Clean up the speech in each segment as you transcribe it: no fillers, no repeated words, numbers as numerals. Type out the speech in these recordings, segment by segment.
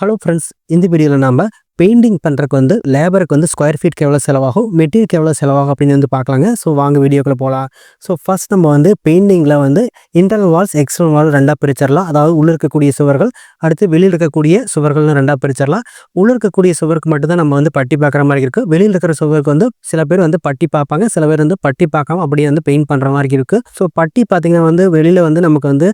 Hello friends, இந்த வீடியோவில் நம்ம பெயிண்டிங் பண்ணுறக்கு லேபருக்கு ஸ்கொயர் ஃபீட்க்கு எவ்வளோ செலவாகும், மெட்டீரியலுக்கு எவ்வளோ செலவாகும் அப்படின்னு பார்க்கலாங்க. ஸோ வாங்க வீடியோக்குள்ளே போகலாம். ஸோ ஃபர்ஸ்ட் நம்ம பெயிண்டிங்கில் இன்டர்னல் வால்ஸ், எக்ஸ்டர்னல் வால் ரெண்டாக பிரிச்சிடலாம். அதாவது உள்ளே இருக்கக்கூடிய சுவர்கள், அடுத்து வெளியில் இருக்கக்கூடிய சுவர்கள்னு ரெண்டாக பிரிச்சிடலாம். உள்ளே இருக்கக்கூடிய சுவருக்கு மட்டும்தான் நம்ம பட்டி பார்க்குற மாதிரி இருக்குது. வெளியில் இருக்கிற சுவருக்கு சில பேர் பட்டி பார்ப்பாங்க, சில பேர் பட்டி பார்க்காம அப்படியே பெயிண்ட் பண்ணுற மாதிரி இருக்குது. ஸோ பட்டி பார்த்திங்கன்னா வெளியில் நமக்கு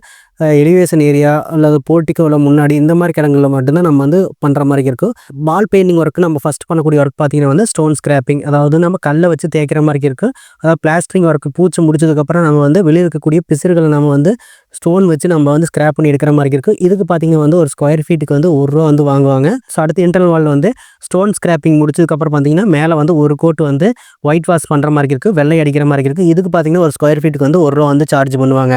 எலிவேஷன் ஏரியா அல்லது போர்ட்டிக்கோவில் முன்னாடி இந்த மாதிரி இடங்களில் மட்டும்தான் நம்ம பண்ணுற மாதிரி இருக்கும். வால் பெயிண்டிங் ஒர்க்கு நம்ம ஃபஸ்ட் பண்ணக்கூடிய ஒர்க் பார்த்திங்கன்னா ஸ்டோன் ஸ்கிராப்பிங், அதாவது நம்ம கல்லை வச்சு தேய்க்கிற மாதிரி இருக்குது. அதாவது பிளாஸ்டரிங் ஒர்க்கு பூச்சி முடிச்சதுக்கப்புறம் நம்ம வெளியே இருக்கக்கூடிய பிசுறுகளை நம்ம ஸ்டோன் வச்சு நம்ம ஸ்கிராப் பண்ணி எடுக்கிற மாதிரி இருக்குது. இதுக்கு பார்த்திங்கன்னா ஒரு ஸ்கொயர் ஃபீட்டுக்கு ₹1 வாங்குவாங்க. ஸோ அடுத்து இன்டர்னல் வால் ஸ்டோன் ஸ்கிராப்பிங் முடிச்சதுக்கப்புறம் பார்த்திங்கன்னா மேலே ஒரு கோட்டு ஒயிட் வாஷ் பண்ணுற மாதிரி இருக்குது, வெள்ளை அடிக்கிற மாதிரி இருக்குது. இதுக்கு பார்த்திங்கன்னா ஒரு ஸ்கொயர் ஃபீட்டுக்கு ₹1 சார்ஜ் பண்ணுவாங்க.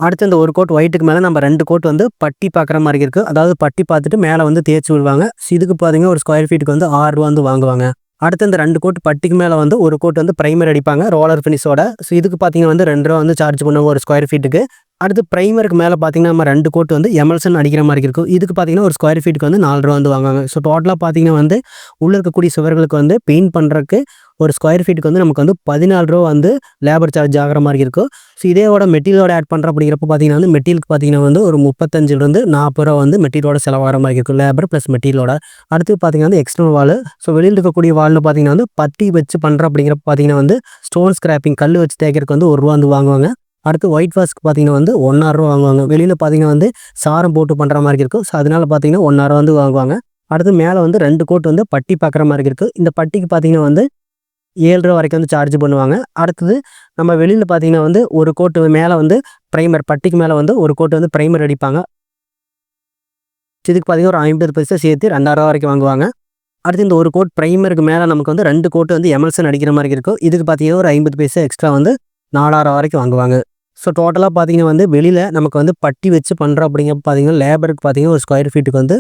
அடுத்து இந்த ஒரு கோட் ஒயிட்டுக்கு மேலே நம்ம 2 கோட் பட்டி பார்க்குற மாதிரி இருக்குது. அதாவது பட்டி பார்த்துட்டு மேலே தேய்ச்சி விடுவாங்க. ஸோ இதுக்கு பார்த்தீங்கன்னா ஒரு ஸ்கொயர் ஃபீட்டுக்கு ₹6 வாங்குவாங்க. அடுத்து இந்த 2 கோட் பட்டிக்கு மேலே ஒரு கோட் ப்ரைமர் அடிப்பாங்க ரோலர் ஃபினிஷோட. ஸோ இதுக்கு பார்த்தீங்கன்னா ₹2 சார்ஜ் பண்ணுவாங்க ஒரு ஸ்கொயர் ஃபீட்டுக்கு. அடுத்து ப்ரைமருக்கு மேலே பார்த்தீங்கன்னா நம்ம 2 கோட் எமல்சன் அடிக்கிற மாதிரி இருக்கும். இதுக்கு பார்த்தீங்கன்னா ஒரு ஸ்கொயர் ஃபீட்டுக்கு ₹4 வாங்குவாங்க. ஸோ டோட்டலாக பார்த்தீங்கன்னா உள்ளே இருக்கக்கூடிய சுவர்களுக்கு பெயிண்ட் பண்ணுறதுக்கு ஒரு ஸ்கொயர் ஃபீட்டுக்கு நமக்கு ₹14 லேபர் சார்ஜ் ஆகிற மாதிரி இருக்கும். ஸோ இதேவோட மெட்டீரியலோட ஆட் பண்ணுற அப்படிங்கிறப்ப பார்த்தீங்கன்னா மெட்டீரியலுக்கு பார்த்தீங்கன்னா ஒரு ₹35-40 மெட்டீரியலோட செலவாகிற மாதிரி இருக்கும், லேபர் ப்ளஸ் மெட்டீரியலோட. அடுத்து பார்த்தீங்கன்னா எக்ஸ்டர்னல் வால். ஸோ வெளியில் இருக்கக்கூடிய வால்னு பார்த்தீங்கன்னா பட்டி வச்சு பண்ணுற அப்படிங்கிறப்ப பார்த்தீங்கன்னா ஸ்டோன் ஸ்கிராப்பிங் கல் வச்சு தேய்க்கிறதுக்கு ₹1 வாங்குவாங்க. அடுத்து ஒயிட் வாஷ்க்கு பார்த்தீங்கன்னா ₹1.5 வாங்குவாங்க. வெளியில் பார்த்தீங்கன்னா சாரம் போட்டு பண்ணுற மாதிரி இருக்கும். ஸோ அதனால பார்த்தீங்கன்னா ₹1.5 வாங்குவாங்க. அடுத்து மேலே 2 கோட் பட்டி பார்க்குற மாதிரி இருக்குது. இந்த பட்டிக்கு பார்த்தீங்கன்னா ₹7 வரைக்கும் சார்ஜ் பண்ணுவாங்க. அடுத்தது நம்ம வெளியில் பார்த்தீங்கன்னா ஒரு கோட்டு மேலே ப்ரைமர், பட்டிக்கு மேலே ஒரு கோட்டு ப்ரைமர் அடிப்பாங்க. இதுக்கு பார்த்தீங்கன்னா ஒரு 50 பைசா சேர்த்து ₹2,000 வரைக்கும் வாங்குவாங்க. அடுத்து இந்த ஒரு கோட் ப்ரைமருக்கு மேலே நமக்கு 2 கோட்டு எமல்சன் அடிக்கிற மாதிரி இருக்கும். இதுக்கு பார்த்தீங்கன்னா ஒரு 50 பைசா எக்ஸ்ட்ரா ₹4,000 வரைக்கும் வாங்குவாங்க. ஸோ டோட்டலாக பார்த்தீங்கன்னா வெளியில் நமக்கு பட்டி வச்சு பண்ணுறோம் அப்படிங்கிறப்ப பார்த்தீங்கன்னா லேபருக்கு பார்த்தீங்கன்னா ஒரு ஸ்கொயர் ஃபீட்டுக்கு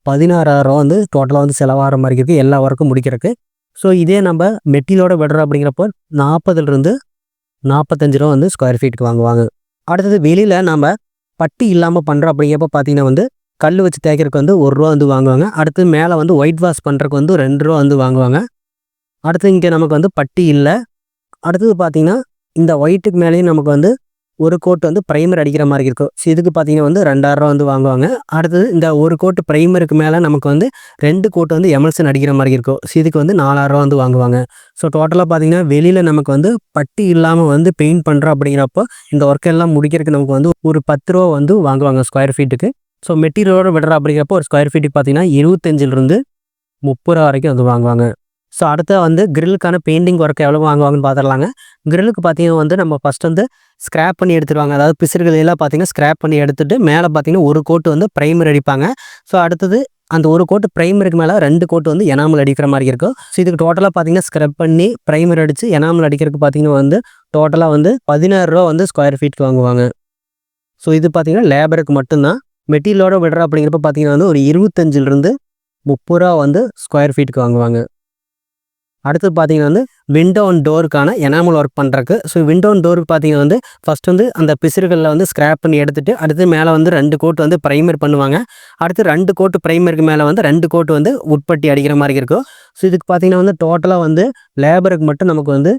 ₹16,000 டோட்டலாக செலவாகிற மாதிரி இருக்குது எல்லா ஒர்க்கும் முடிக்கிறதுக்கு. ஸோ இதே நம்ம மெட்டீரியலோட விடுறோம் அப்படிங்கிறப்போ ₹40-45 ஸ்கொயர் ஃபீட்டுக்கு வாங்குவாங்க. அடுத்தது வெளியில் நம்ம பட்டி இல்லாமல் பண்ணுறோம் அப்படிங்கிறப்ப பார்த்தீங்கன்னா கல் வச்சு தேய்க்கிறதுக்கு ₹1 வாங்குவாங்க. அடுத்து மேலே ஒயிட் வாஷ் பண்ணுறதுக்கு ₹2 வாங்குவாங்க. அடுத்து இங்கே நமக்கு பட்டி இல்லை. அடுத்தது பார்த்தீங்கன்னா இந்த ஒயிட்டுக்கு மேலேயும் நமக்கு ஒரு கோட்டு ப்ரைமர் அடிக்கிற மாதிரி இருக்கும். ஸோ இதுக்கு பார்த்தீங்கன்னா ₹2,000 வாங்குவாங்க. அடுத்தது இந்த ஒரு கோட்டு ப்ரைமருக்கு மேலே நமக்கு 2 கோட்டு எமல்சன் அடிக்கிற மாதிரி இருக்கும். ஸோ இதுக்கு ₹4,000 வாங்குவாங்க. ஸோ டோட்டலாக பார்த்தீங்கன்னா வெளியில் நமக்கு பட்டி இல்லாமல் பெயிண்ட் பண்ணுறோம் அப்படிங்கிறப்போ இந்த ஒர்க் எல்லாம் முடிக்கிறதுக்கு நமக்கு ஒரு ₹10 வாங்குவாங்க ஸ்கொயர் ஃபீட்டுக்கு. ஸோ மெட்டீரியலோட விடுற அப்படிங்கிறப்போ ஒரு ஸ்கொயர் ஃபீட்டுக்கு பார்த்தீங்கன்னா ₹25-30 வரைக்கும் வாங்குவாங்க. ஸோ அடுத்த கிரில்லுக்கான பெயிண்டிங் ஒர்க் எவ்வளோ வாங்குவாங்கன்னு பார்த்துடலாங்க. கிரில்லுக்கு பார்த்தீங்கன்னா நம்ம ஃபஸ்ட் ஸ்க்ராப் பண்ணி எடுத்துருவாங்க. அதாவது பிசுறுகள் எல்லாம் பார்த்தீங்கன்னா ஸ்க்ராப் பண்ணி எடுத்துகிட்டு மேலே பார்த்தீங்கன்னா ஒரு கோட்டு ப்ரைமர் அடிப்பாங்க. ஸோ அடுத்தது அந்த ஒரு கோட்டு ப்ரைமருக்கு மேலே 2 கோட்டு எனாமல் அடிக்கிற மாதிரி இருக்கும். ஸோ இதுக்கு டோட்டலாக பார்த்தீங்கன்னா ஸ்க்ரப் பண்ணி ப்ரைமர் அடித்து எனாமல் அடிக்கிறதுக்கு பார்த்தீங்கன்னா டோட்டலாக ₹16 ஸ்கொயர் ஃபீட்டுக்கு வாங்குவாங்க. ஸோ இது பார்த்தீங்கன்னா லேபருக்கு மட்டும்தான். மெட்டீரியலோட விடுற அப்படிங்கிறப்ப பார்த்தீங்கன்னா ஒரு ₹25-30 ஸ்கொயர் ஃபீட்டுக்கு வாங்குவாங்க. அடுத்து பார்த்தீங்கன்னா விண்டோ அண்ட் டோருக்கான எனாமல் ஒர்க் பண்ணுறக்கு. ஸோ விண்டோ அண்ட் டோருக்கு பார்த்தீங்கன்னா ஃபஸ்ட் அந்த பிசுறுகளில் ஸ்க்ராப் பண்ணி எடுத்துகிட்டு அடுத்து மேலே 2 கோட்டு ப்ரைமர் பண்ணுவாங்க. அடுத்து 2 கோட்டு ப்ரைமருக்கு மேலே 2 கோட்டு உட்பட்டி அடிக்கிற மாதிரி இருக்கும். ஸோ இதுக்கு பார்த்தீங்கன்னா டோட்டலாக லேபருக்கு மட்டும் நமக்கு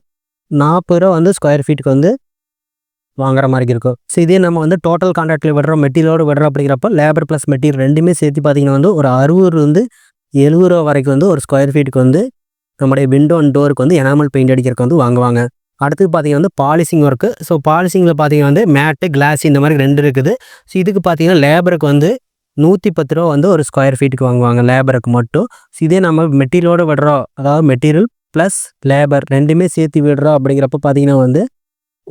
₹40 ஸ்கொயர் ஃபீட்டுக்கு வாங்குற மாதிரி இருக்கும். ஸோ இதே நம்ம டோட்டல் கான்ட்ராக்டில் விடுறோம், மெட்டீரியலோடு விடுறோம் அப்படிங்கிறப்ப லேபர் ப்ளஸ் மெட்டீரியல் ரெண்டுமே சேர்த்து பார்த்தீங்கன்னா ஒரு ₹60-70 வரைக்கும் ஒரு ஸ்கொயர் ஃபீட்டுக்கு நம்முடைய விண்டோ அண்ட் டோருக்கு எனாமல் பெயிண்ட் அடிக்கிறதுக்கு வாங்குவாங்க. அடுத்து பார்த்தீங்கன்னா பாலிசிங் ஒர்க்கு. ஸோ பாலிசிங்கில் பார்த்தீங்கன்னா மேட்டு, கிளாஸ் இந்த மாதிரி 2 இருக்குது. ஸோ இதுக்கு பார்த்தீங்கன்னா லேபருக்கு ₹110 ஒரு ஸ்கொயர் ஃபீட்டுக்கு வாங்குவாங்க லேபருக்கு மட்டும். ஸோ இதே நம்ம மெட்டீரியலோடு விடுறோம், அதாவது மெட்டீரியல் ப்ளஸ் லேபர் ரெண்டுமே சேர்த்து விடுறோம் அப்படிங்கிறப்ப பார்த்தீங்கன்னா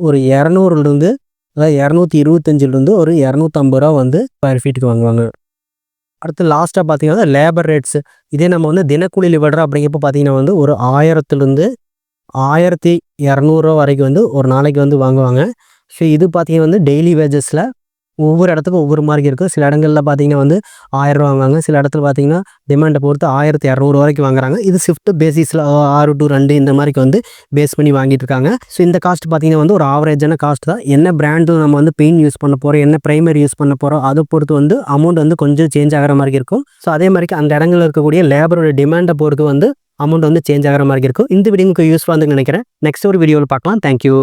ஒரு 200 அதாவது 225 ஒரு ₹250 ஸ்கொயர் ஃபீட்டுக்கு வாங்குவாங்க. அடுத்து லாஸ்ட்டாக பார்த்தீங்கன்னா லேபர் ரேட்ஸு. இதே நம்ம தினக்கூலியில் விடுறோம் அப்படிங்கிறப்ப பார்த்தீங்கன்னா ஒரு ₹1000-1200 வரைக்கும் ஒரு நாளைக்கு வாங்குவாங்க. ஸோ இது பார்த்தீங்கன்னா டெய்லி வேஜஸில் ஒவ்வொரு இடத்துக்கும் ஒவ்வொரு மாதிரி இருக்கும். சில இடங்கள்ல பார்த்தீங்கன்னா வந்து ரூ. 1000 வாங்குவாங்க. சில இடத்துல பார்த்தீங்கன்னா டிமாண்ட பொறுத்து 1200 வரைக்கும் வாங்குறாங்க. இது ஷிஃப்ட் பேசிஸ்ல 6 டூ 2 இந்த மாரிக்கு வந்து பேஸ் பண்ணி வாங்கிட்டு இருக்காங்க. ஸோ இந்த காஸ்ட் பார்த்தீங்கன்னா வந்து ஒரு ஆவரேஜான காஸ்ட் தான். என்ன பிராண்டு நம்ம வந்து பெயிண்ட் யூஸ் பண்ண போறோம், என்ன பிரைமர் யூஸ் பண்ண போறோம், அதை பொறுத்து வந்து அமௌண்ட் வந்து கொஞ்சம் சேஞ்ச் ஆகிற மாதிரி இருக்கும். ஸோ அதே மாதிரிக்கு அந்த இடங்கள்ல இருக்கக்கூடிய லேபரோட டிமாண்டை பொறுத்து வந்து அமௌண்ட் வந்து சேஞ்ச் ஆகிற மாதிரி இருக்கும். இந்த வீடியோ உங்களுக்கு யூஸ்ஃபுல்லாக இருந்துன்னு நினைக்கிறேன். நெக்ஸ்ட் ஒரு வீடியோவில் பார்க்கலாம். தேங்க்யூ.